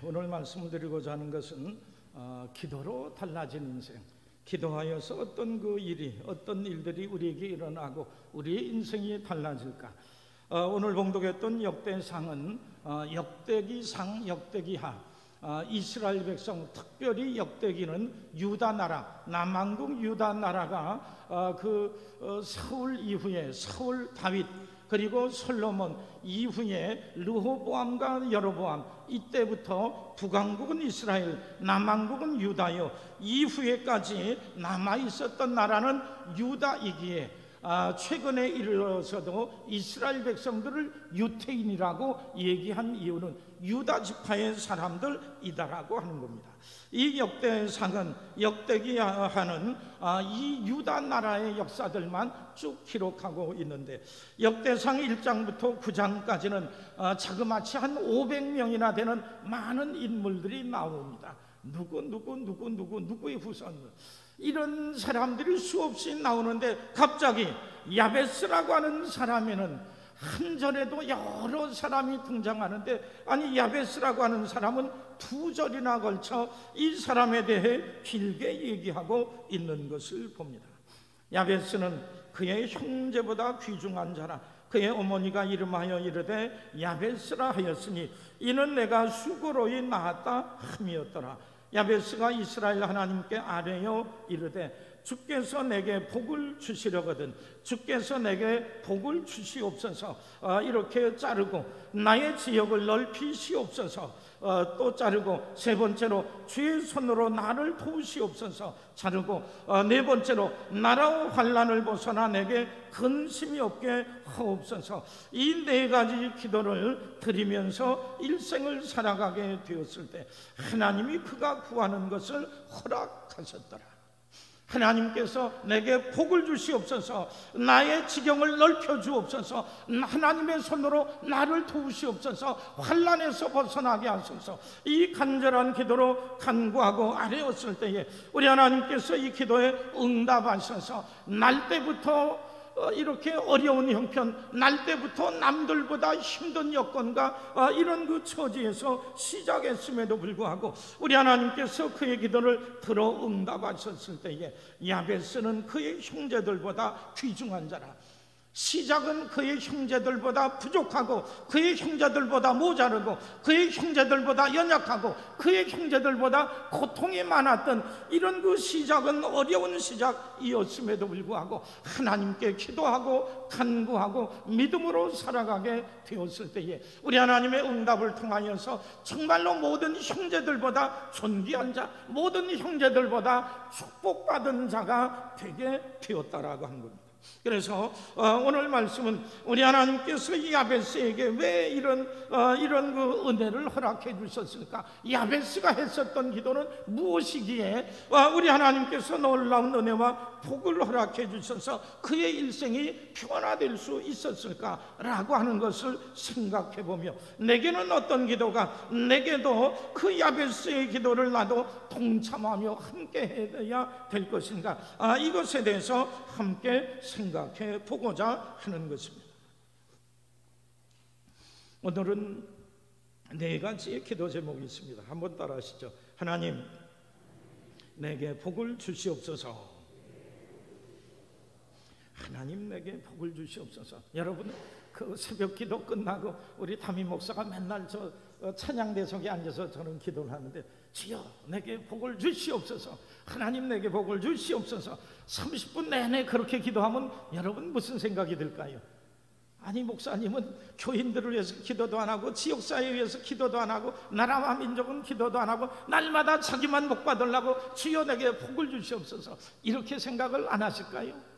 오늘 말씀을 드리고자 하는 것은 기도로 달라진 인생, 기도하여서 어떤 그 일이, 어떤 일들이 우리에게 일어나고 우리의 인생이 달라질까. 오늘 봉독했던 역대상은 역대기상, 역대기하, 이스라엘 백성, 특별히 역대기는 유다 나라, 남왕국 유다 나라가 사울 이후에 사울, 다윗, 그리고 솔로몬 이후에 르호보암과 여로보암, 이때부터 북왕국은 이스라엘, 남왕국은 유다요, 이후에까지 남아있었던 나라는 유다이기에 최근에 이르러서도 이스라엘 백성들을 유태인이라고 얘기한 이유는 유다 지파의 사람들이다라고 하는 겁니다. 이 역대상은, 역대기하는 이 유다 나라의 역사들만 쭉 기록하고 있는데, 역대상 1장부터 9장까지는 자그마치 한 500명이나 되는 많은 인물들이 나옵니다. 누구의 후손들, 이런 사람들이 수없이 나오는데, 갑자기 야베스라고 하는 사람에는 한 절에도 여러 사람이 등장하는데, 아니 야베스라고 하는 사람은 2절이나 걸쳐 이 사람에 대해 길게 얘기하고 있는 것을 봅니다. 야베스는 그의 형제보다 귀중한 자라. 그의 어머니가 이름하여 이르되 야베스라 하였으니 이는 내가 수고로이 낳았다 함이었더라. 야베스가 이스라엘 하나님께 아뢰어 이르되 주께서 내게 복을 주시려거든 주께서 내게 복을 주시옵소서. 이렇게 자르고 나의 지역을 넓히시옵소서. 또 자르고 세 번째로 주의 손으로 나를 도우시옵소서. 자르고 네 번째로 나라와 환난을 벗어나 내게 근심이 없게 하옵소서. 이 네 가지 기도를 드리면서 일생을 살아가게 되었을 때 하나님이 그가 구하는 것을 허락하셨더라. 하나님께서 내게 복을 주시옵소서, 나의 지경을 넓혀 주옵소서, 하나님의 손으로 나를 도우시옵소서, 환난에서 벗어나게 하소서. 이 간절한 기도로 간구하고 아뢰었을 때에 우리 하나님께서 이 기도에 응답하셔서 날 때부터 이렇게 어려운 형편, 날 때부터 남들보다 힘든 여건과 이런 그 처지에서 시작했음에도 불구하고 우리 하나님께서 그의 기도를 들어 응답하셨을 때에 야베스는 그의 형제들보다 귀중한 자라. 시작은 그의 형제들보다 부족하고 그의 형제들보다 모자르고 그의 형제들보다 연약하고 그의 형제들보다 고통이 많았던 이런 그 시작은 어려운 시작이었음에도 불구하고 하나님께 기도하고 간구하고 믿음으로 살아가게 되었을 때에 우리 하나님의 응답을 통하여서 정말로 모든 형제들보다 존귀한 자, 모든 형제들보다 축복받은 자가 되게 되었다라고 한 겁니다. 그래서 오늘 말씀은 우리 하나님께서 이 야베스에게 왜 이런 그 은혜를 허락해 주셨을까? 야베스가 했었던 기도는 무엇이기에 우리 하나님께서 놀라운 은혜와 복을 허락해 주셔서 그의 일생이 변화될 수 있었을까라고 하는 것을 생각해 보며, 내게는 어떤 기도가, 내게도 그 야베스의 기도를 나도 동참하며 함께 해야 될 것인가, 이것에 대해서 함께 생각해 보고자 하는 것입니다. 오늘은 네 가지의 기도 제목이 있습니다. 한번 따라 하시죠. 하나님, 내게 복을 주시옵소서. 하나님, 내게 복을 주시옵소서. 여러분, 그 새벽 기도 끝나고 우리 담임 목사가 맨날 저 찬양대석에 앉아서 저는 기도를 하는데, 주여 내게 복을 주시옵소서, 하나님 내게 복을 주시옵소서. 30분 내내 그렇게 기도하면 여러분 무슨 생각이 들까요? 아니, 목사님은 교인들을 위해서 기도도 안 하고 지역사회에 위해서 기도도 안 하고 나라와 민족은 기도도 안 하고 날마다 자기만 복 받으려고 주여 내게 복을 주시옵소서, 이렇게 생각을 안 하실까요?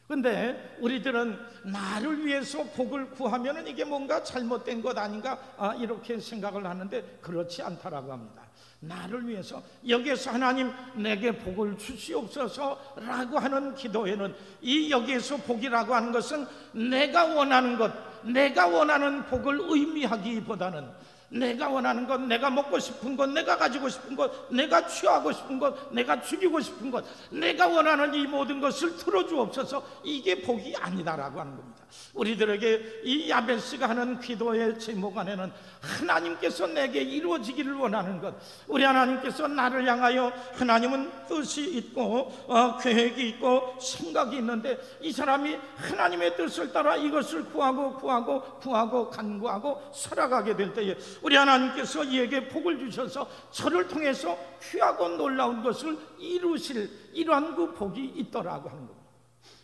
근데 우리들은 나를 위해서 복을 구하면 이게 뭔가 잘못된 것 아닌가, 이렇게 생각을 하는데 그렇지 않다라고 합니다. 나를 위해서, 여기에서 하나님 내게 복을 주시옵소서 라고 하는 기도에는, 이 여기에서 복이라고 하는 것은 내가 원하는 것, 내가 원하는 복을 의미하기보다는 내가 원하는 것, 내가 먹고 싶은 것, 내가 가지고 싶은 것, 내가 취하고 싶은 것, 내가 죽이고 싶은 것, 내가 원하는 이 모든 것을 틀어주옵소서. 이게 복이 아니다라고 하는 겁니다. 우리들에게 이 야베스가 하는 기도의 제목 안에는 하나님께서 내게 이루어지기를 원하는 것, 우리 하나님께서 나를 향하여, 하나님은 뜻이 있고 계획이 있고 생각이 있는데, 이 사람이 하나님의 뜻을 따라 이것을 구하고 간구하고 살아가게 될 때에 우리 하나님께서 이에게 복을 주셔서 저를 통해서 귀하고 놀라운 것을 이루실, 이러한 그 복이 있더라고 하는 겁니다.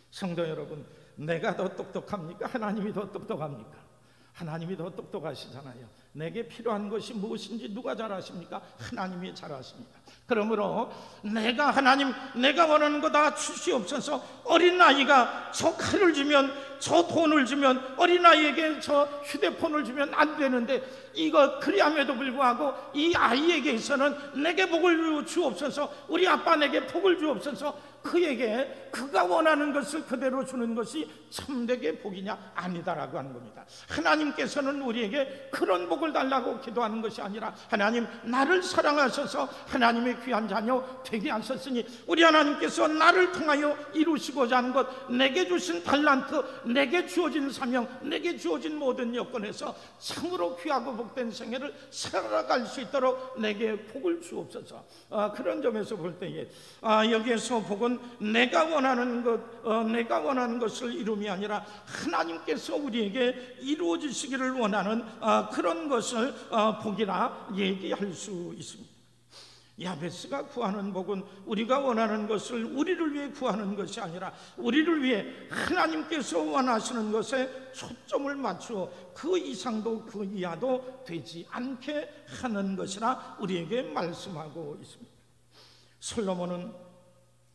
성도 여러분, 내가 더 똑똑합니까? 하나님이 더 똑똑합니까? 하나님이 더 똑똑하시잖아요. 내게 필요한 것이 무엇인지 누가 잘 아십니까? 하나님이 잘 아십니다. 그러므로 내가 원하는 거 다 주시옵소서. 어린아이가 저 칼을 주면, 저 돈을 주면, 어린아이에게 저 휴대폰을 주면 안 되는데, 이거 그리함에도 불구하고 이 아이에게서는 내게 복을 주옵소서, 우리 아빠 내게 복을 주옵소서. 그에게 그가 원하는 것을 그대로 주는 것이 참되게 복이냐? 아니다라고 하는 겁니다. 하나님께서는 우리에게 그런 복을 달라고 기도하는 것이 아니라, 하나님 나를 사랑하셔서 하나님의 귀한 자녀 되게 하셨으니 우리 하나님께서 나를 통하여 이루시고자 하는 것, 내게 주신 달란트, 내게 주어진 사명, 내게 주어진 모든 여건에서 참으로 귀하고 복된 생애를 살아갈 수 있도록 내게 복을 주옵소서. 그런 점에서 볼 때에 여기에서 복은 내가 원하는 것을 이룸이 아니라 하나님께서 우리에게 이루어지시기를 원하는 그런 것을 복이라 얘기할 수 있습니다. 야베스가 구하는 복은 우리가 원하는 것을 우리를 위해 구하는 것이 아니라 우리를 위해 하나님께서 원하시는 것에 초점을 맞추어 그 이상도 그 이하도 되지 않게 하는 것이라 우리에게 말씀하고 있습니다. 솔로몬은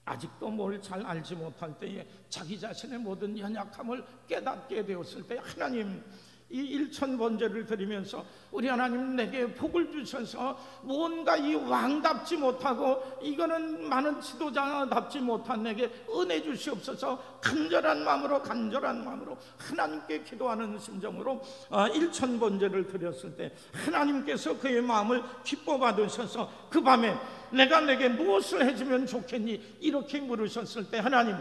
아직도 뭘 잘 알지 못할 때에 자기 자신의 모든 연약함을 깨닫게 되었을 때, 하나님, 이 1000번제를 드리면서 우리 하나님 내게 복을 주셔서 뭔가 이 왕답지 못하고 이거는 많은 지도자답지 못한 내게 은혜 주시옵소서. 간절한 마음으로 하나님께 기도하는 심정으로 1000번제를 드렸을 때 하나님께서 그의 마음을 기뻐 받으셔서 그 밤에 내가 내게 무엇을 해주면 좋겠니? 이렇게 물으셨을 때, 하나님,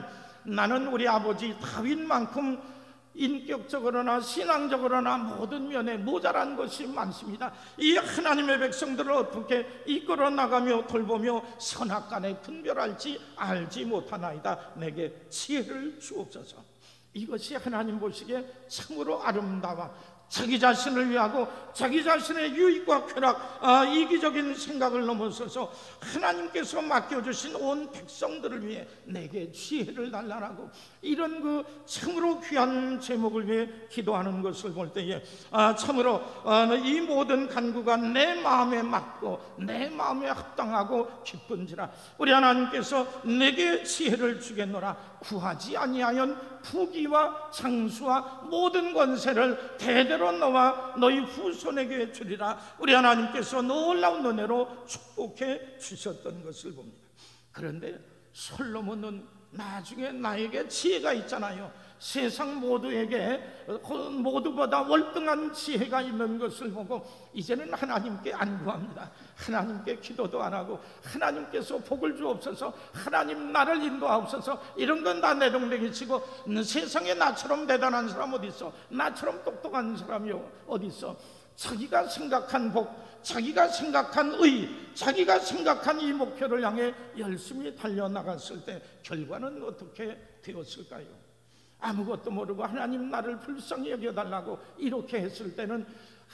나는 우리 아버지 다윗만큼 인격적으로나 신앙적으로나 모든 면에 모자란 것이 많습니다. 이 하나님의 백성들을 어떻게 이끌어 나가며 돌보며 선악간에 분별할지 알지 못하나이다. 내게 지혜를 주옵소서. 이것이 하나님 보시기에 참으로 아름다워 자기 자신을 위하고 자기 자신의 유익과 쾌락, 이기적인 생각을 넘어서서 하나님께서 맡겨주신 온 백성들을 위해 내게 지혜를 달라라고, 이런 그 참으로 귀한 제목을 위해 기도하는 것을 볼 때에 참으로 이 모든 간구가 내 마음에 맞고 내 마음에 합당하고 기쁜지라. 우리 하나님께서 내게 지혜를 주겠노라. 구하지 아니하연 부귀와 장수와 모든 권세를 대대로 너와 너희 후손에게 주리라. 우리 하나님께서 놀라운 은혜로 축복해 주셨던 것을 봅니다. 그런데 솔로몬은 나중에 나에게 지혜가 있잖아요. 세상 모두보다 월등한 지혜가 있는 것을 보고 이제는 하나님께 안구합니다. 하나님께 기도도 안 하고 하나님께서 복을 주옵소서, 하나님 나를 인도하옵소서, 이런 건 다 내동댕이 치고 세상에 나처럼 대단한 사람 어디 있어? 나처럼 똑똑한 사람이 어디 있어? 자기가 생각한 복, 자기가 생각한 의, 자기가 생각한 이 목표를 향해 열심히 달려나갔을 때 결과는 어떻게 되었을까요? 아무것도 모르고 하나님 나를 불쌍히 여겨달라고 이렇게 했을 때는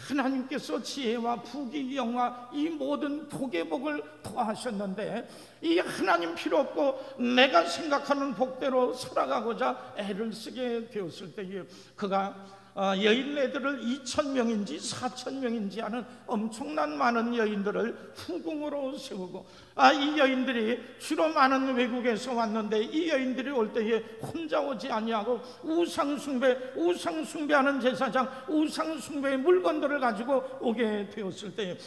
하나님께서 지혜와 부귀 영화 이 모든 복의 복을 더하셨는데, 이 하나님 필요 없고 내가 생각하는 복대로 살아가고자 애를 쓰게 되었을 때에 그가 여인네들을 2000명인지 4000명인지 하는 엄청난 많은 여인들을 후궁으로 세우고, 이 여인들이 주로 많은 외국에서 왔는데 이 여인들이 올 때에 혼자 오지 아니하고 우상숭배하는 제사장, 우상숭배의 물건들을 가지고 오게 되었을 때에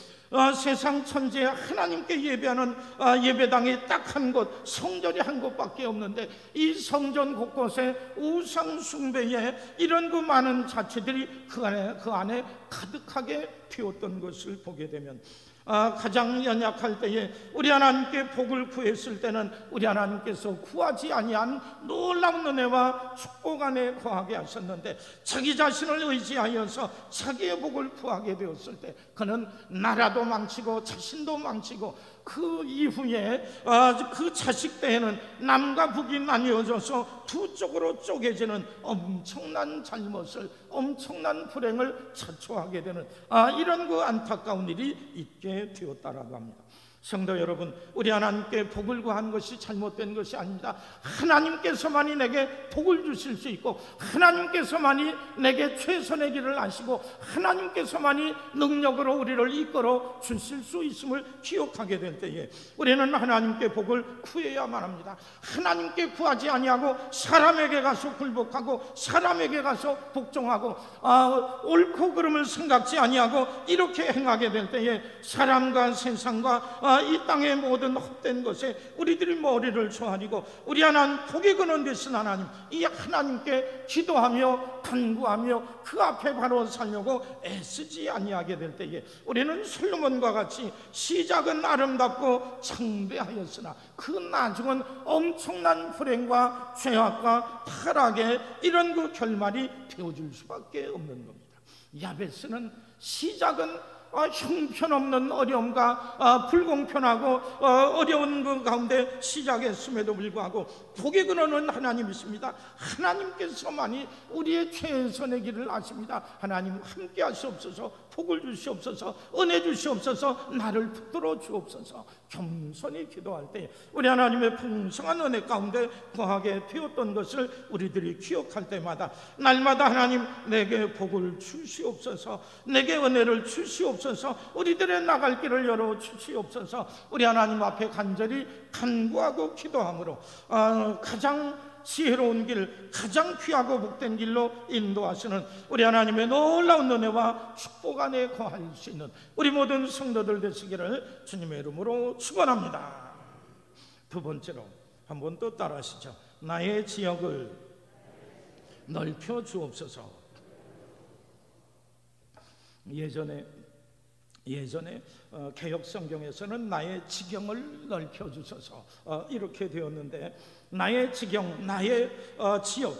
세상 천지에 하나님께 예배하는 예배당이 딱 한 곳, 성전이 한 곳밖에 없는데 이 성전 곳곳에 우상숭배에 이런 그 많은 자체들이 그 안에 가득하게 피었던 것을 보게 되면, 가장 연약할 때에 우리 하나님께 복을 구했을 때는 우리 하나님께서 구하지 아니한 놀라운 은혜와 축복 안에 거하게 하셨는데, 자기 자신을 의지하여서 자기의 복을 구하게 되었을 때 그는 나라도 망치고 자신도 망치고, 그 이후에 그 자식 때에는 남과 북이 나뉘어져서 두 쪽으로 쪼개지는 엄청난 잘못을, 엄청난 불행을 자초하게 되는 이런 그 안타까운 일이 있게 되었다라고 합니다. 성도 여러분, 우리 하나님께 복을 구한 것이 잘못된 것이 아닙니다. 하나님께서만이 내게 복을 주실 수 있고, 하나님께서만이 내게 최선의 길을 아시고, 하나님께서만이 능력으로 우리를 이끌어 주실 수 있음을 기억하게 될 때에 우리는 하나님께 복을 구해야만 합니다. 하나님께 구하지 아니하고 사람에게 가서 굴복하고 사람에게 가서 복종하고 옳고 그름을 생각지 아니하고 이렇게 행하게 될 때에 사람과 세상과 이 땅의 모든 헛된 것에 우리들이 머리를 조아리고, 우리 하나님 복이 그는 되신 하나님, 이 하나님께 기도하며 간구하며 그 앞에 바로 살려고 애쓰지 아니하게 될 때에 우리는 솔로몬과 같이 시작은 아름답고 창대하였으나 그 나중은 엄청난 불행과 죄악과 타락의 이런 그 결말이 되어줄 수밖에 없는 겁니다. 야베스는 시작은 형편없는 어려움과 불공평하고 어려운 그 가운데 시작했음에도 불구하고 복이 그러는 하나님이십니다. 하나님께서만이 우리의 최선의 길을 아십니다. 하나님 함께 하시옵소서, 복을 주시옵소서, 은혜 주시옵소서, 나를 붙들어 주옵소서. 겸손히 기도할 때 우리 하나님의 풍성한 은혜 가운데 거하게 되었던 것을 우리들이 기억할 때마다 날마다 하나님 내게 복을 주시옵소서, 내게 은혜를 주시옵소서, 우리들의 나갈 길을 열어 주시옵소서. 우리 하나님 앞에 간절히 간구하고 기도함으로 가장 지혜로운 길, 가장 귀하고 복된 길로 인도하시는 우리 하나님의 놀라운 은혜와 축복 안에 거할 수 있는 우리 모든 성도들 되시기를 주님의 이름으로 축원합니다. 두 번째로 한 번 또 따라하시죠. 나의 지역을 넓혀 주옵소서. 예전에 개역 성경에서는 나의 지경을 넓혀 주소서 이렇게 되었는데, 나의 지경, 나의 지역,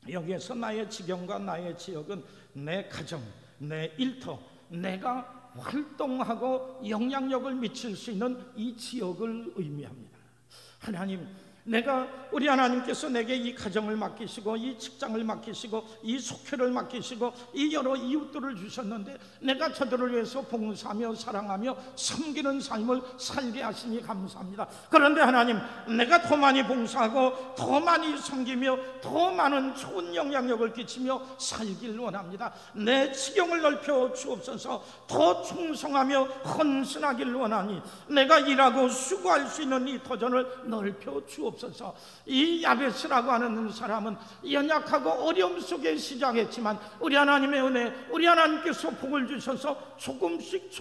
여기에서 나의 지경과 나의 지역은 내 가정, 내 일터, 내가 활동하고 영향력을 미칠 수 있는 이 지역을 의미합니다. 하나님, 우리 하나님께서 내게 이 가정을 맡기시고 이 직장을 맡기시고 이 속회를 맡기시고 이 여러 이웃들을 주셨는데, 내가 저들을 위해서 봉사하며 사랑하며 섬기는 삶을 살게 하시니 감사합니다. 그런데 하나님, 내가 더 많이 봉사하고 더 많이 섬기며 더 많은 좋은 영향력을 끼치며 살길 원합니다. 내 지경을 넓혀 주옵소서. 더 충성하며 헌신하길 원하니 내가 일하고 수고할 수 있는 이 터전을 넓혀 주옵소서. 이 야베스라고 하는 사람은 연약하고 어려움 속에 시작했지만 우리 하나님의 은혜, 우리 하나님께서 복을 주셔서 조금씩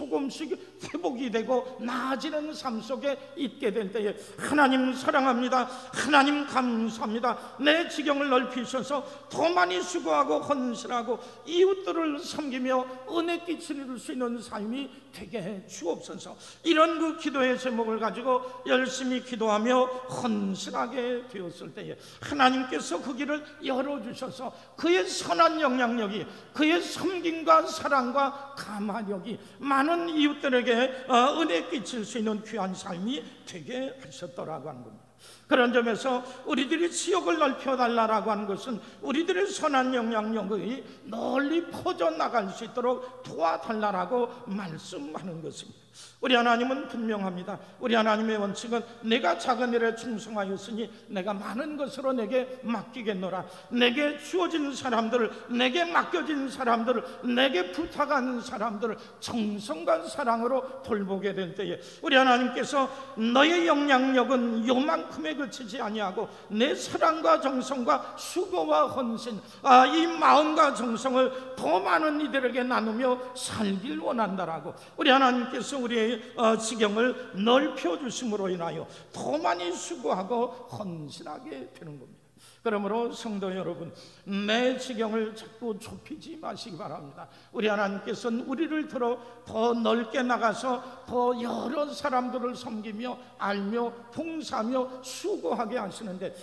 회복이 되고 나아지는 삶 속에 있게 될 때에 하나님 사랑합니다, 하나님 감사합니다. 내 지경을 넓히셔서 더 많이 수고하고 헌신하고 이웃들을 섬기며 은혜 끼칠 수 있는 삶이 되게 해 주옵소서. 이런 그 기도의 제목을 가지고 열심히 기도하며 헌신하게 되었을 때에 하나님께서 그 길을 열어주셔서 그의 선한 영향력이, 그의 섬김과 사랑과 감화력이 많은 이웃들에게 은혜 끼칠 수 있는 귀한 삶이 되게 하셨더라고 하는 겁니다. 그런 점에서 우리들이 지역을 넓혀달라고 하는 것은 우리들의 선한 영향력이 널리 퍼져나갈 수 있도록 도와달라고 말씀하는 것입니다. 우리 하나님은 분명합니다. 우리 하나님의 원칙은 내가 작은 일에 충성하였으니 내가 많은 것으로 내게 맡기겠노라. 내게 주어진 사람들을, 내게 맡겨진 사람들을, 내게 부탁하는 사람들을 정성과 사랑으로 돌보게 될 때에 우리 하나님께서 너의 영향력은 요만큼에 그치지 아니하고 내 사랑과 정성과 수고와 헌신, 이 마음과 정성을 더 많은 이들에게 나누며 살길 원한다라고 우리 하나님께서 우리의 지경을 넓혀주심으로 인하여 더 많이 수고하고 헌신하게 되는 겁니다. 그러므로 성도 여러분, 내 지경을 자꾸 좁히지 마시기 바랍니다. 우리 하나님께서는 우리를 들어 더 넓게 나가서 더 여러 사람들을 섬기며 알며 봉사하며 수고하게 하시는데,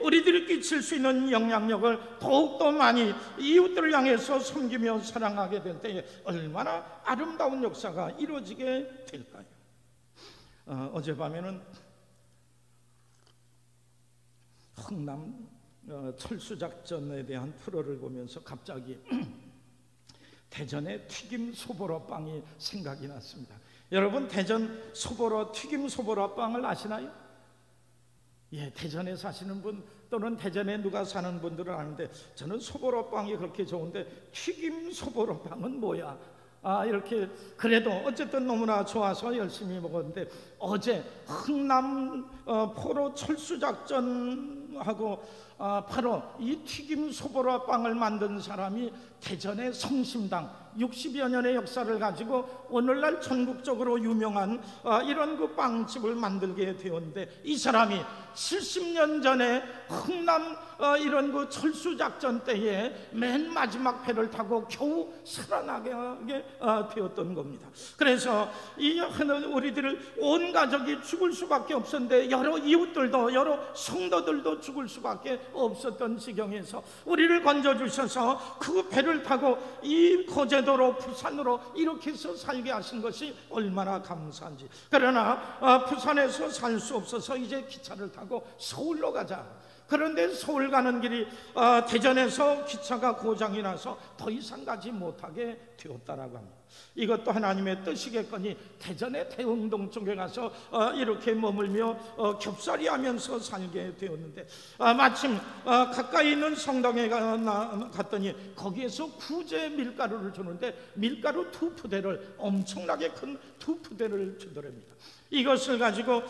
우리들이 끼칠 수 있는 영향력을 더욱더 많이 이웃들을 향해서 섬기며 사랑하게 될 때에 얼마나 아름다운 역사가 이루어지게 될까요? 어젯밤에는 흥남 철수작전에 대한 프로를 보면서 갑자기 대전의 튀김 소보로빵이 생각이 났습니다. 여러분, 대전 튀김 소보로빵을 아시나요? 예, 대전에 사시는 분 또는 대전에 누가 사는 분들은 아는데, 저는 소보로빵이 그렇게 좋은데 튀김 소보로빵은 뭐야? 이렇게 그래도 어쨌든 너무나 좋아서 열심히 먹었는데, 어제 흥남 포로 철수작전하고 바로 이 튀김 소보로빵을 만든 사람이 대전의 성심당 60여 년의 역사를 가지고 오늘날 전국적으로 유명한 이런 그 빵집을 만들게 되었는데, 이 사람이 70년 전에 흥남 이런 그 철수작전 때에 맨 마지막 배를 타고 겨우 살아나게 되었던 겁니다. 그래서 우리들 온 가족이 죽을 수밖에 없었는데, 여러 이웃들도 여러 성도들도 죽을 수밖에 없었던 지경에서 우리를 건져주셔서 그 배를 타고 이 거제도로 부산으로 이렇게 해서 살게 하신 것이 얼마나 감사한지. 그러나 부산에서 살 수 없어서 이제 기차를 타고 서울로 가자. 그런데 서울 가는 길이 대전에서 기차가 고장이 나서 더 이상 가지 못하게 되었다라고 합니다. 이것도 하나님의 뜻이겠거니 대전의 대흥동 쪽에 가서 이렇게 머물며 겹살이 하면서 살게 되었는데, 마침 가까이 있는 성당에 갔더니 거기에서 구제 밀가루를 주는데, 밀가루 2푸대를, 엄청나게 큰 2푸대를 주더랍니다. 이것을 가지고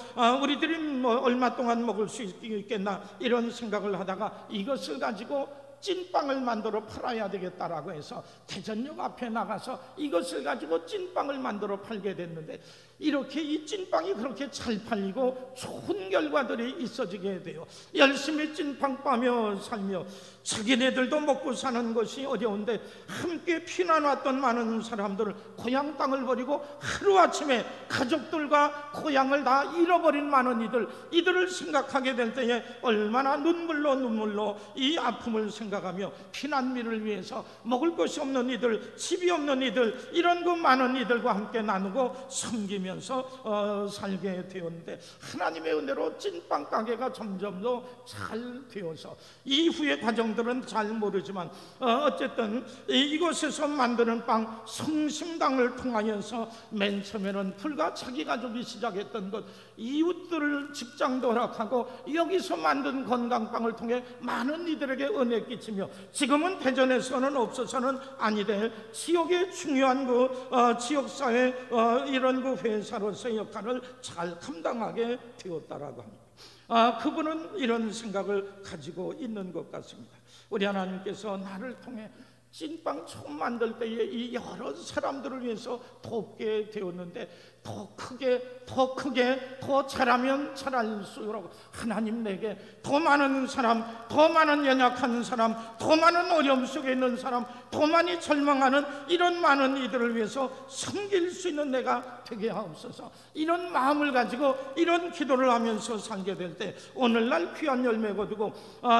우리들이 얼마 동안 먹을 수 있겠나 이런 생각을 하다가, 이것을 가지고 찐빵을 만들어 팔아야 되겠다라고 해서 대전역 앞에 나가서 이것을 가지고 찐빵을 만들어 팔게 됐는데, 이렇게 이 찐빵이 그렇게 잘 팔리고 좋은 결과들이 있어지게 돼요. 열심히 찐빵 빠며 살며 자기네들도 먹고 사는 것이 어려운데, 함께 피난 왔던 많은 사람들을 고향 땅을 버리고 하루아침에 가족들과 고향을 다 잃어버린 많은 이들을 생각하게 될 때에 얼마나 눈물로 이 아픔을 생각하며 피난민을 위해서 먹을 것이 없는 이들, 집이 없는 이들, 이런 그 많은 이들과 함께 나누고 섬기면서 살게 되었는데, 하나님의 은혜로 찐빵 가게가 점점 더 잘 되어서, 이후의 과정들은 잘 모르지만 어쨌든 이곳에서 만드는 빵 성심당을 통하여서 맨 처음에는 불과 자기 가족이 시작했던 것, 이웃들을 직장도 허락하고 여기서 만든 건강빵을 통해 많은 이들에게 은혜 끼치며, 지금은 대전에서는 없어서는 아니 될 지역의 중요한 그 지역사회 이런 그 회사로서의 역할을 잘 감당하게 되었다라고 합니다. 그분은 이런 생각을 가지고 있는 것 같습니다. 우리 하나님께서 나를 통해 찐빵 처음 만들 때에 이 여러 사람들을 위해서 돕게 되었는데, 더 크게 더 잘하면 잘할수록 하나님 내게 더 많은 사람, 더 많은 연약한 사람, 더 많은 어려움 속에 있는 사람, 더 많이 절망하는 이런 많은 이들을 위해서 섬길 수 있는 내가 되게 하옵소서. 이런 마음을 가지고 이런 기도를 하면서 살게 될 때 오늘날 귀한 열매 거두고,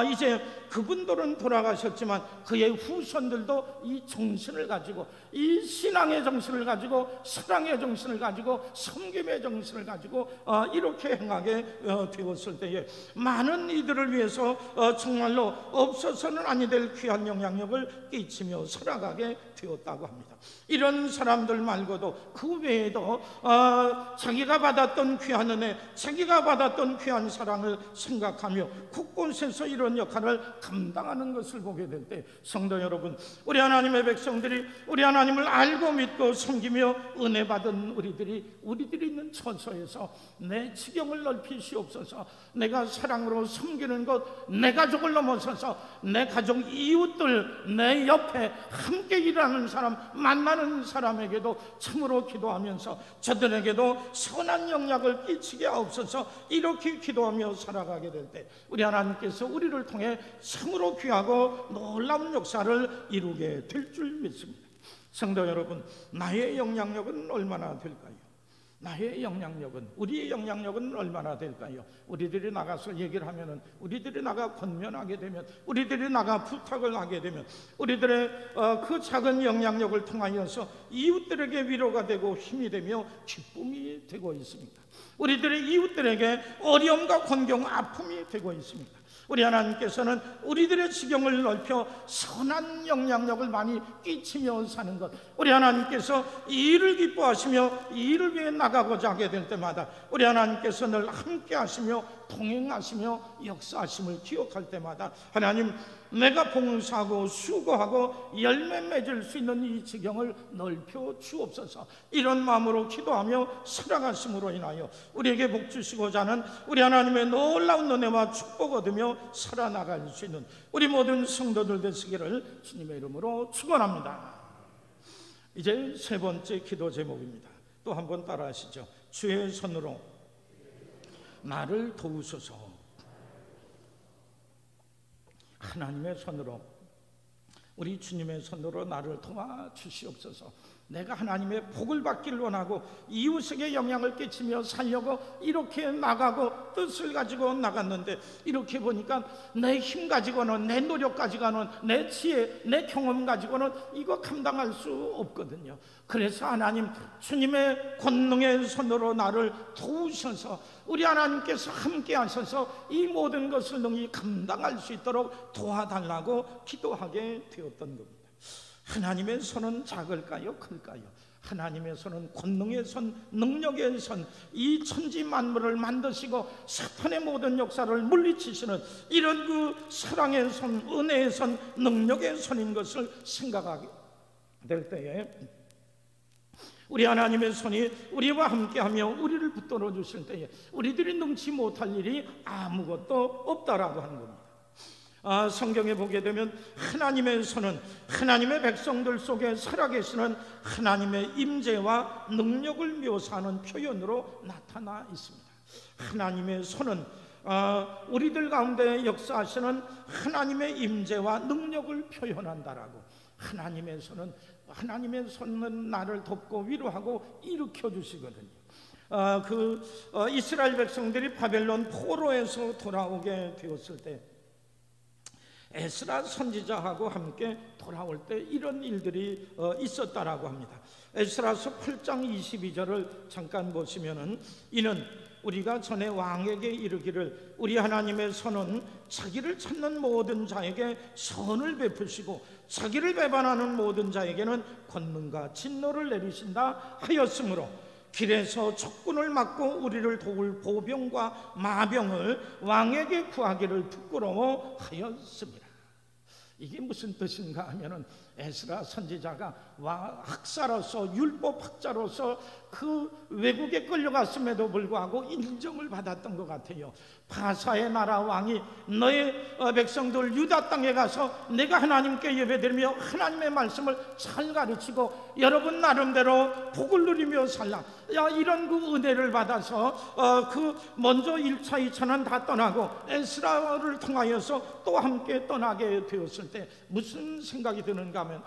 이제 그분들은 돌아가셨지만 그의 후손들도 이 정신을 가지고, 이 신앙의 정신을 가지고, 사랑의 정신을 가지고, 섬김의 정신을 가지고 이렇게 행하게 되었을 때에 많은 이들을 위해서 정말로 없어서는 아니 될 귀한 영향력을 끼치며 살아가게 되었다고 합니다. 이런 사람들 말고도 그 외에도 자기가 받았던 귀한 은혜, 자기가 받았던 귀한 사랑을 생각하며 곳곳에서 이런 역할을 감당하는 것을 보게 될 때, 성도 여러분, 우리 하나님의 백성들이 우리 하나님을 알고 믿고 섬기며 은혜 받은 우리들이 있는 처소에서 내 지경을 넓히시옵소서. 내가 사랑으로 섬기는 것, 내 가족을 넘어서서 내 가족 이웃들, 내 옆에 함께 일하는 만나는 사람, 만나는 사람에게도 참으로 기도하면서 저들에게도 선한 영향을 끼치게 하옵소서. 이렇게 기도하며 살아가게 될 때 우리 하나님께서 우리를 통해 참으로 귀하고 놀라운 역사를 이루게 될 줄 믿습니다. 성도 여러분, 나의 영향력은 얼마나 될까요? 나의 영향력은, 우리의 영향력은 얼마나 될까요? 우리들이 나가서 얘기를 하면은, 우리들이 나가 권면하게 되면, 우리들이 나가 부탁을 하게 되면, 우리들의 그 작은 영향력을 통하여서 이웃들에게 위로가 되고 힘이 되며 기쁨이 되고 있습니다. 우리들의 이웃들에게 어려움과 권경, 아픔이 되고 있습니다. 우리 하나님께서는 우리들의 지경을 넓혀 선한 영향력을 많이 끼치며 사는 것, 우리 하나님께서 이 일을 기뻐하시며 이 일을 위해 나가고자 하게 될 때마다 우리 하나님께서 늘 함께 하시며 동행하시며 역사하심을 기억할 때마다 하나님, 내가 봉사하고 수고하고 열매 맺을 수 있는 이 지경을 넓혀 주옵소서. 이런 마음으로 기도하며 살아가심으로 인하여 우리에게 복 주시고자 하는 우리 하나님의 놀라운 은혜와 축복 얻으며 살아나갈 수 있는 우리 모든 성도들 되시기를 주님의 이름으로 축원합니다. 이제 세 번째 기도 제목입니다. 또 한번 따라 하시죠. 주의 손으로 나를 도우소서. 하나님의 손으로, 우리 주님의 손으로 나를 도와주시옵소서. 내가 하나님의 복을 받기를 원하고 이웃에게 영향을 끼치며 살려고 이렇게 나가고 뜻을 가지고 나갔는데, 이렇게 보니까 내 힘 가지고는, 내 노력 가지고는, 내 지혜, 내 경험 가지고는 이거 감당할 수 없거든요. 그래서 하나님, 주님의 권능의 손으로 나를 도우셔서 우리 하나님께서 함께 하셔서 이 모든 것을 능히 감당할 수 있도록 도와달라고 기도하게 되었던 겁니다. 하나님의 손은 작을까요? 클까요? 하나님의 손은 권능의 손, 능력의 손, 이 천지 만물을 만드시고 사탄의 모든 역사를 물리치시는 이런 그 사랑의 손, 은혜의 손, 능력의 손인 것을 생각하게 될 때에 우리 하나님의 손이 우리와 함께하며 우리를 붙들어 주실 때에 우리들이 능치 못할 일이 아무것도 없다라고 하는 겁니다. 성경에 보게 되면 하나님의 손은 하나님의 백성들 속에 살아계시는 하나님의 임재와 능력을 묘사하는 표현으로 나타나 있습니다. 하나님의 손은 우리들 가운데 역사하시는 하나님의 임재와 능력을 표현한다라고. 하나님의 손은 나를 돕고 위로하고 일으켜 주시거든요. 이스라엘 백성들이 바벨론 포로에서 돌아오게 되었을 때 에스라 선지자하고 함께 돌아올 때 이런 일들이 있었다라고 합니다. 에스라서 8장 22절을 잠깐 보시면은, 이는 우리가 전에 왕에게 이르기를 우리 하나님의 선은 자기를 찾는 모든 자에게 선을 베푸시고 자기를 배반하는 모든 자에게는 권능과 진노를 내리신다 하였으므로 길에서 적군을 막고 우리를 도울 보병과 마병을 왕에게 구하기를 부끄러워하였습니다. 이게 무슨 뜻인가 하면은 에스라 선지자가 학사로서, 율법학자로서 그 외국에 끌려갔음에도 불구하고 인정을 받았던 것 같아요. 바사의 나라 왕이 너의 백성들 유다 땅에 가서 내가 하나님께 예배드리며 하나님의 말씀을 잘 가르치고 여러분 나름대로 복을 누리며 살라, 이런 그 은혜를 받아서 그 먼저 1차 2차는 다 떠나고 에스라를 통하여서 또 함께 떠나게 되었을 때 무슨 생각이 드는가 하면,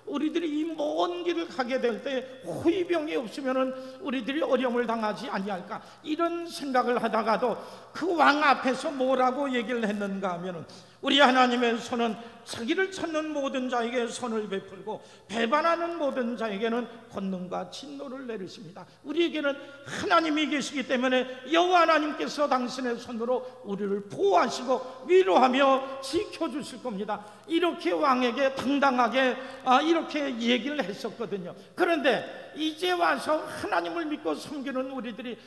우리들이 이 먼 길을 가게 될 때 호위병이 없으면은 우리들이 어려움을 당하지 아니할까, 이런 생각을 하다가도 그 왕 앞에서 뭐라고 얘기를 했는가 하면은, 우리 하나님의 손은 자기를 찾는 모든 자에게 선을 베풀고 배반하는 모든 자에게는 권능과 진노를 내리십니다. 우리에게는 하나님이 계시기 때문에 여호와 하나님께서 당신의 손으로 우리를 보호하시고 위로하며 지켜주실 겁니다. 이렇게 왕에게 당당하게 이렇게 얘기를 했었거든요. 그런데 이제 와서 하나님을 믿고 섬기는 우리들이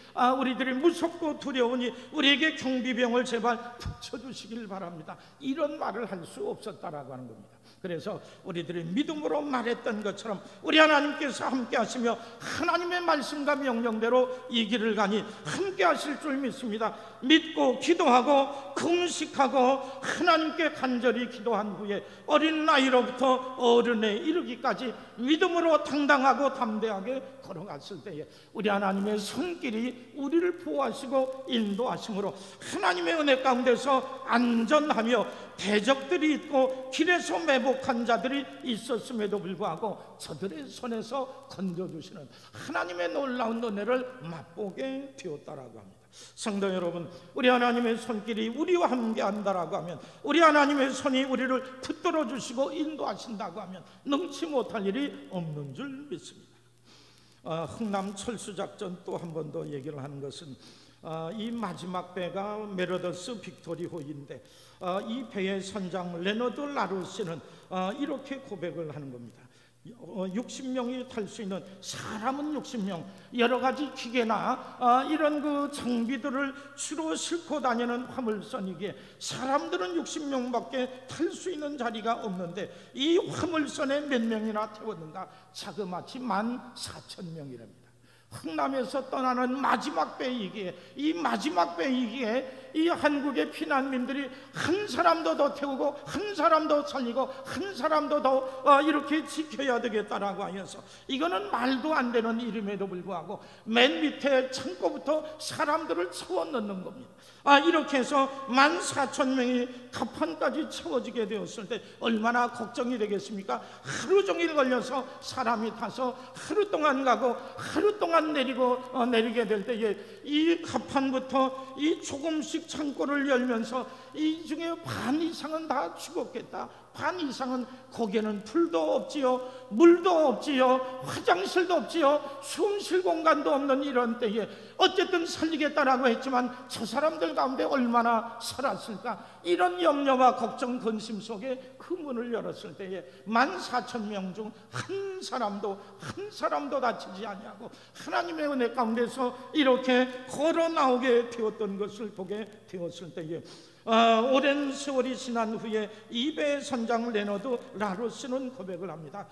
무섭고 두려우니 우리에게 경비병을 제발 붙여주시길 바랍니다. 이런 말을 할 수 없었다라고 하는 겁니다. 그래서 우리들이 믿음으로 말했던 것처럼 우리 하나님께서 함께 하시며 하나님의 말씀과 명령대로 이 길을 가니 함께 하실 줄 믿습니다. 믿고 기도하고 금식하고 하나님께 간절히 기도한 후에 어린 나이로부터 어른에 이르기까지 믿음으로 당당하고 담대하게 걸어갔을 때에 우리 하나님의 손길이 우리를 보호하시고 인도하심으로 하나님의 은혜 가운데서 안전하며 대적들이 있고 길에서 매복한 자들이 있었음에도 불구하고 저들의 손에서 건져주시는 하나님의 놀라운 은혜를 맛보게 되었다라고 합니다. 성도 여러분, 우리 하나님의 손길이 우리와 함께 한다라고 하면, 우리 하나님의 손이 우리를 붙들어 주시고 인도하신다고 하면 능치 못할 일이 없는 줄 믿습니다. 흥남 철수작전 또 한 번 더 얘기를 하는 것은 이 마지막 배가 메르더스 빅토리호인데 이 배의 선장 레너드 라루스는 이렇게 고백을 하는 겁니다. 60명이 탈 수 있는, 사람은 60명, 여러 가지 기계나 이런 그 장비들을 주로 싣고 다니는 화물선이기에 사람들은 60명밖에 탈 수 있는 자리가 없는데 이 화물선에 몇 명이나 태웠는가? 자그마치 14,000명이랍니다. 흥남에서 떠나는 마지막 배이기에, 이 마지막 배이기에 이 한국의 피난민들이 한 사람도 더 태우고 한 사람도 살리고 한 사람도 더 이렇게 지켜야 되겠다라고 하여서 이거는 말도 안 되는 일임에도 불구하고 맨 밑에 창고부터 사람들을 채워 넣는 겁니다. 이렇게 해서 14,000명이 갑판까지 채워지게 되었을 때 얼마나 걱정이 되겠습니까? 하루 종일 걸려서 사람이 타서 하루 동안 가고 하루 동안 내리게 될 때에 이 갑판부터 이 조금씩 창고를 열면서 이 중에 반 이상은 다 죽었겠다, 반 이상은 거기에는 불도 없지요, 물도 없지요, 화장실도 없지요, 숨 쉴 공간도 없는 이런 때에 어쨌든 살리겠다라고 했지만 저 사람들 가운데 얼마나 살았을까, 이런 염려와 걱정 근심 속에 그 문을 열었을 때에 14,000명 중 한 사람도 다치지 아니하고 하나님의 은혜 가운데서 이렇게 걸어 나오게 되었던 것을 보게 되었을 때에 오랜 세월이 지난 후에 이 배의 선장 레너드 라루스는 고백을 합니다.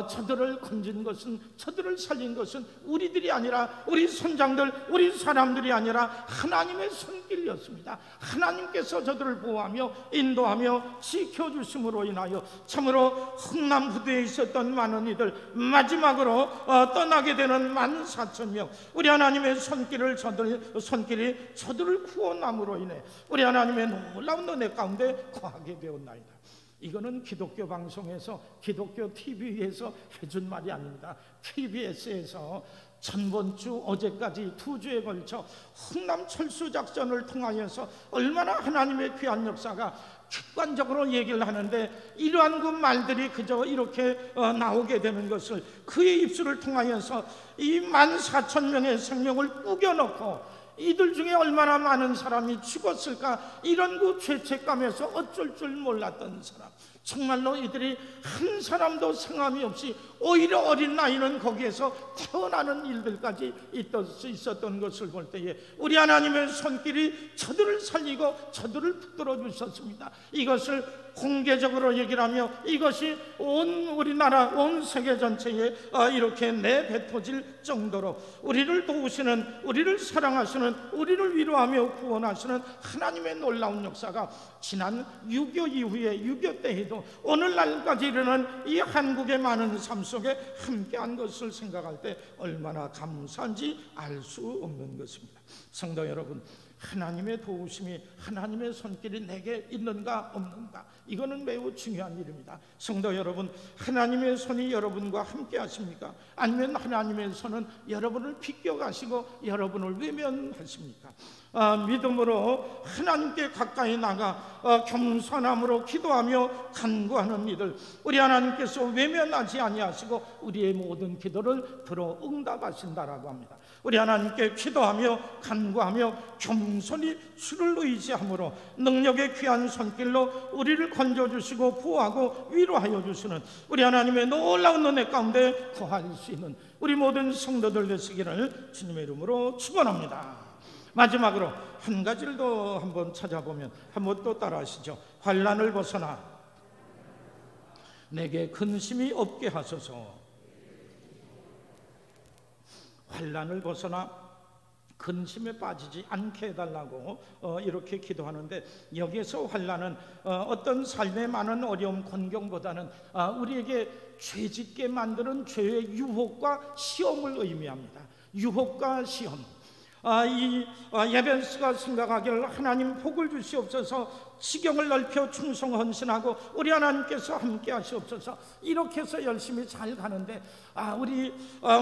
저들을 건진 것은, 저들을 살린 것은 우리들이 아니라, 우리 선장들, 우리 사람들이 아니라 하나님의 손길이었습니다. 하나님께서 저들을 보호하며 인도하며 지켜주심으로 인하여 참으로 흥남 부두에 있었던 많은 이들, 마지막으로 떠나게 되는 14,000명, 우리 하나님의 손길이 저들을 구원함으로 인해 우리 하나님의 놀라운 은혜 가운데 거하게 되었나이다. 이거는 기독교 방송에서, 기독교 TV에서 해준 말이 아닙니다. KBS에서 전번 주 어제까지 2주에 걸쳐 흥남 철수 작전을 통하여서 얼마나 하나님의 귀한 역사가 객관적으로 얘기를 하는데 이러한 그 말들이 그저 이렇게 나오게 되는 것을, 그의 입술을 통하여서 이 14,000명의 생명을 우겨넣고 이들 중에 얼마나 많은 사람이 죽었을까, 이런 그 죄책감에서 어쩔 줄 몰랐던 사람, 정말로 이들이 한 사람도 성함이 없이 오히려 어린 나이는 거기에서 태어나는 일들까지 있었던 것을 볼 때에 우리 하나님의 손길이 저들을 살리고 저들을 붙들어 주셨습니다. 이것을 공개적으로 얘기를 하며 이것이 온 우리나라, 온 세계 전체에 이렇게 내뱉어질 정도로 우리를 도우시는, 우리를 사랑하시는, 우리를 위로하며 구원하시는 하나님의 놀라운 역사가 지난 6.25 이후에 6.25 때에도 오늘날까지 이르는 이 한국의 많은 삶 속에 함께한 것을 생각할 때 얼마나 감사한지 알 수 없는 것입니다. 성도 여러분, 하나님의 도우심이, 하나님의 손길이 내게 있는가 없는가, 이거는 매우 중요한 일입니다. 성도 여러분, 하나님의 손이 여러분과 함께 하십니까? 아니면 하나님의 손은 여러분을 비껴가시고 여러분을 외면하십니까? 믿음으로 하나님께 가까이 나가 겸손함으로 기도하며 간구하는 이들, 우리 하나님께서 외면하지 아니하시고 우리의 모든 기도를 들어 응답하신다라고 합니다. 우리 하나님께 기도하며 간구하며 겸손히 주를 의지함으로 능력의 귀한 손길로 우리를 건져주시고 보호하고 위로하여 주시는 우리 하나님의 놀라운 은혜 가운데 거할 수 있는 우리 모든 성도들 되시기를 주님의 이름으로 축원합니다. 마지막으로 한 가지를 더 한번 찾아보면, 한번 또 따라하시죠. 환난을 벗어나 내게 근심이 없게 하소서. 환난을 벗어나 근심에 빠지지 않게 해달라고 이렇게 기도하는데, 여기에서 환난은 어떤 삶의 많은 어려움, 곤경보다는 우리에게 죄짓게 만드는 죄의 유혹과 시험을 의미합니다. 유혹과 시험. 야베스가 생각하기를 하나님 복을 주시옵소서, 지경을 넓혀 충성 헌신하고 우리 하나님께서 함께 하시옵소서, 이렇게 해서 열심히 잘 가는데, 우리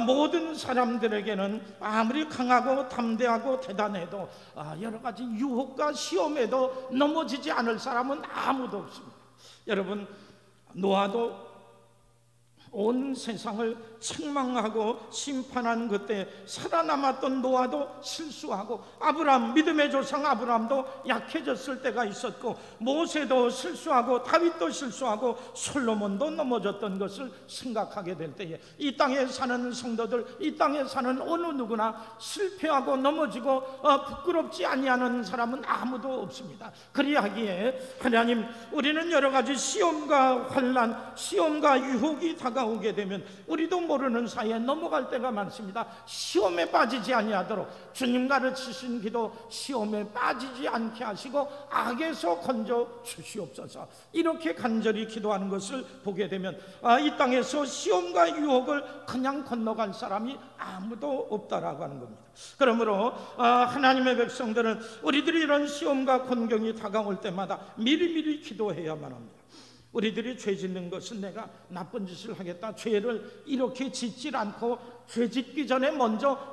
모든 사람들에게는 아무리 강하고 담대하고 대단해도 여러 가지 유혹과 시험에도 넘어지지 않을 사람은 아무도 없습니다. 여러분, 노아도 온 세상을 책망하고 심판한 그때 살아남았던 노아도 실수하고, 아브라함, 믿음의 조상 아브라함도 약해졌을 때가 있었고, 모세도 실수하고 다윗도 실수하고 솔로몬도 넘어졌던 것을 생각하게 될 때에 이 땅에 사는 성도들, 이 땅에 사는 어느 누구나 실패하고 넘어지고 부끄럽지 아니하는 사람은 아무도 없습니다. 그리하기에 하나님, 우리는 여러 가지 시험과 환난, 시험과 유혹이 다가오게 되면 우리도 모르는 사이에 넘어갈 때가 많습니다. 시험에 빠지지 아니하도록 주님 가르치신 기도, 시험에 빠지지 않게 하시고 악에서 건져 주시옵소서, 이렇게 간절히 기도하는 것을 보게 되면 이 땅에서 시험과 유혹을 그냥 건너갈 사람이 아무도 없다라고 하는 겁니다. 그러므로 하나님의 백성들은 우리들이 이런 시험과 곤경이 다가올 때마다 미리미리 기도해야만 합니다. 우리들이 죄 짓는 것은 내가 나쁜 짓을 하겠다, 죄를 이렇게 짓질 않고 죄 짓기 전에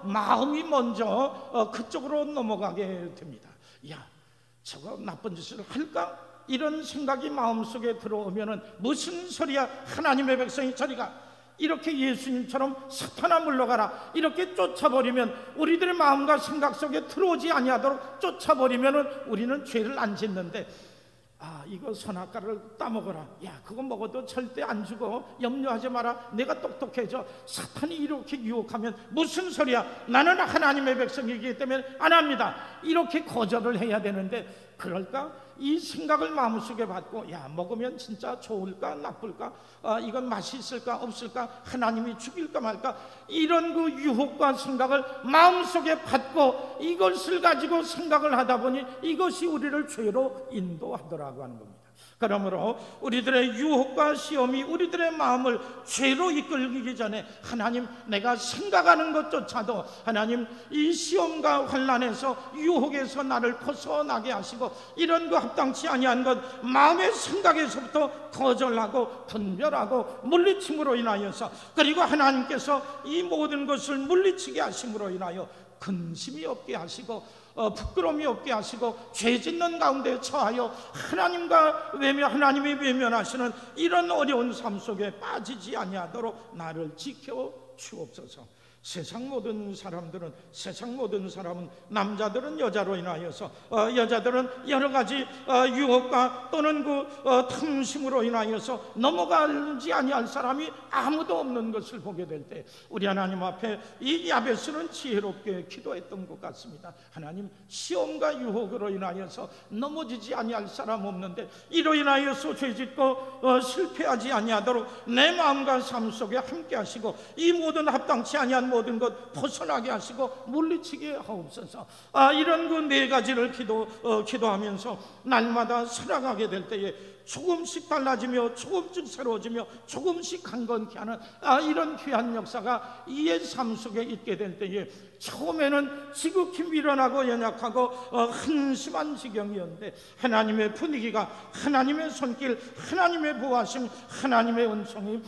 마음이 먼저 그쪽으로 넘어가게 됩니다. 야, 저거 나쁜 짓을 할까? 이런 생각이 마음속에 들어오면은 무슨 소리야, 하나님의 백성이 저리가, 이렇게 예수님처럼 사탄아 물러가라, 이렇게 쫓아버리면, 우리들의 마음과 생각 속에 들어오지 아니하도록 쫓아버리면은 우리는 죄를 안 짓는데, 이거 선악과를 따먹어라, 야 그거 먹어도 절대 안 죽어, 염려하지 마라, 내가 똑똑해져, 사탄이 이렇게 유혹하면 무슨 소리야, 나는 하나님의 백성이기 때문에 안 합니다, 이렇게 거절을 해야 되는데, 그럴까? 이 생각을 마음속에 받고, 야 먹으면 진짜 좋을까 나쁠까, 이건 맛이 있을까 없을까, 하나님이 죽일까 말까, 이런 그 유혹과 생각을 마음속에 받고 이것을 가지고 생각을 하다 보니 이것이 우리를 죄로 인도하더라고 하는 겁니다. 그러므로 우리들의 유혹과 시험이 우리들의 마음을 죄로 이끌기 전에, 하나님, 내가 생각하는 것조차도 하나님 이 시험과 환난에서, 유혹에서 나를 벗어나게 하시고, 이런 거 합당치 아니한 것 마음의 생각에서부터 거절하고 분별하고 물리침으로 인하여서, 그리고 하나님께서 이 모든 것을 물리치게 하심으로 인하여 근심이 없게 하시고 부끄러움이 없게 하시고, 죄 짓는 가운데 처하여 하나님이 외면하시는 이런 어려운 삶 속에 빠지지 아니하도록 나를 지켜 주옵소서. 세상 모든 사람은, 남자들은 여자로 인하여서, 여자들은 여러 가지 유혹과 또는 그 탐심으로 인하여서 넘어가지 아니할 사람이 아무도 없는 것을 보게 될 때, 우리 하나님 앞에 이 야베스는 지혜롭게 기도했던 것 같습니다. 하나님, 시험과 유혹으로 인하여서 넘어지지 아니할 사람 없는데, 이로 인하여서 죄짓고 실패하지 아니하도록 내 마음과 삶 속에 함께 하시고, 이 모든 합당치 아니한 모든 것 벗어나게 하시고 물리치게 하옵소서. 이런 그 네 가지를 기도하면서 날마다 살아가게 될 때에 조금씩 달라지며 조금씩 새로워지며 조금씩 강건케 하는 이런 귀한 역사가 이의 삶 속에 있게 될 때에, 처음에는 지극히 미련하고 연약하고 한심한 지경이었는데, 하나님의 분위기가, 하나님의 손길, 하나님의 보호하심, 하나님의 은총이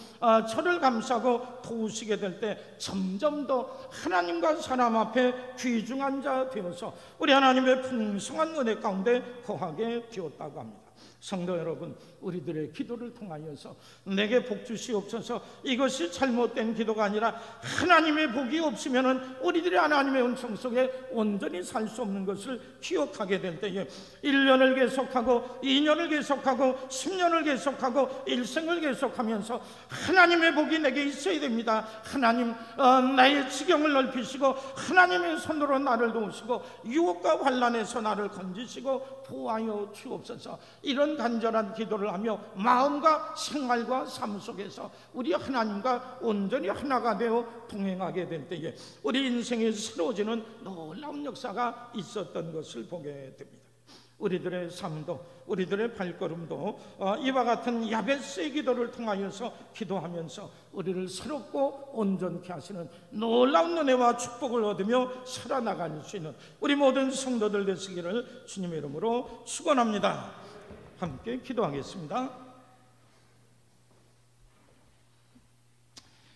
저를 감싸고 도우시게 될 때, 점점 더 하나님과 사람 앞에 귀중한 자 되어서 우리 하나님의 풍성한 은혜 가운데 거하게 되었다고 합니다. 성도 여러분, 우리들의 기도를 통하여서 내게 복 주시옵소서, 이것이 잘못된 기도가 아니라, 하나님의 복이 없으면 우리들이 하나님의 은총 속에 온전히 살 수 없는 것을 기억하게 될 때에, 1년을 계속하고 2년을 계속하고 10년을 계속하고 일생을 계속하면서 하나님의 복이 내게 있어야 됩니다. 하나님, 나의 지경을 넓히시고 하나님의 손으로 나를 도우시고 유혹과 환난에서 나를 건지시고 보호하여 주옵소서. 이런 이런 간절한 기도를 하며 마음과 생활과 삶 속에서 우리 하나님과 온전히 하나가 되어 동행하게 될 때에 우리 인생이 새로워지는 놀라운 역사가 있었던 것을 보게 됩니다. 우리들의 삶도 우리들의 발걸음도 이와 같은 야베스의 기도를 통하여서 기도하면서 우리를 새롭고 온전케 하시는 놀라운 은혜와 축복을 얻으며 살아나갈 수 있는 우리 모든 성도들 되시기를 주님의 이름으로 축원합니다. 함께 기도하겠습니다.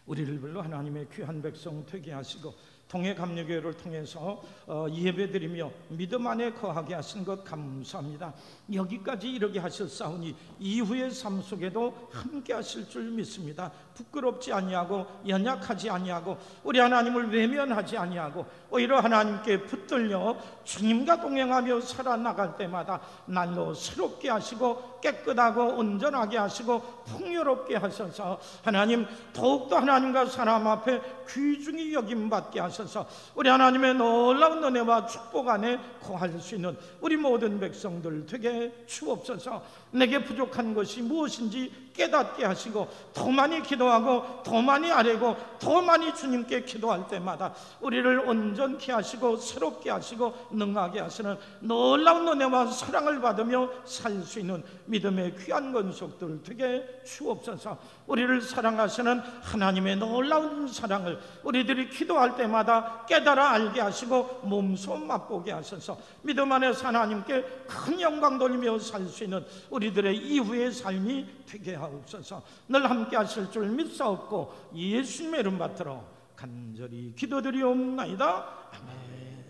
우리를 불러 하나님의 귀한 백성 되게 하시고 통해감리교회를 통해서 예배드리며 믿음 안에 거하게 하신 것 감사합니다. 여기까지 이르게 하셨사오니 이후의 삶 속에도 함께 하실 줄 믿습니다. 부끄럽지 아니하고 연약하지 아니하고 우리 하나님을 외면하지 아니하고 오히려 하나님께 붙들려 주님과 동행하며 살아나갈 때마다 날로 새롭게 하시고 깨끗하고 온전하게 하시고 풍요롭게 하셔서 하나님 더욱더 하나님과 사람 앞에 귀중히 여김받게 하셔서 우리 하나님의 놀라운 은혜와 축복 안에 거할 수 있는 우리 모든 백성들 되게 주옵소서. 내게 부족한 것이 무엇인지 깨닫게 하시고 더 많이 기도하고 더 많이 아뢰고 더 많이 주님께 기도할 때마다 우리를 온전케 하시고 새롭게 하시고 능하게 하시는 놀라운 은혜와 사랑을 받으며 살 수 있는 믿음의 귀한 권속들 되게 주옵소서. 우리를 사랑하시는 하나님의 놀라운 사랑을 우리들이 기도할 때마다 깨달아 알게 하시고 몸소 맛보게 하셔서 믿음 안에서 하나님께 큰 영광 돌리며 살 수 있는 우리들의 이후의 삶이 되게 하옵소서. 늘 함께 하실 줄 믿사옵고 예수님의 이름 받들어 간절히 기도드리옵나이다.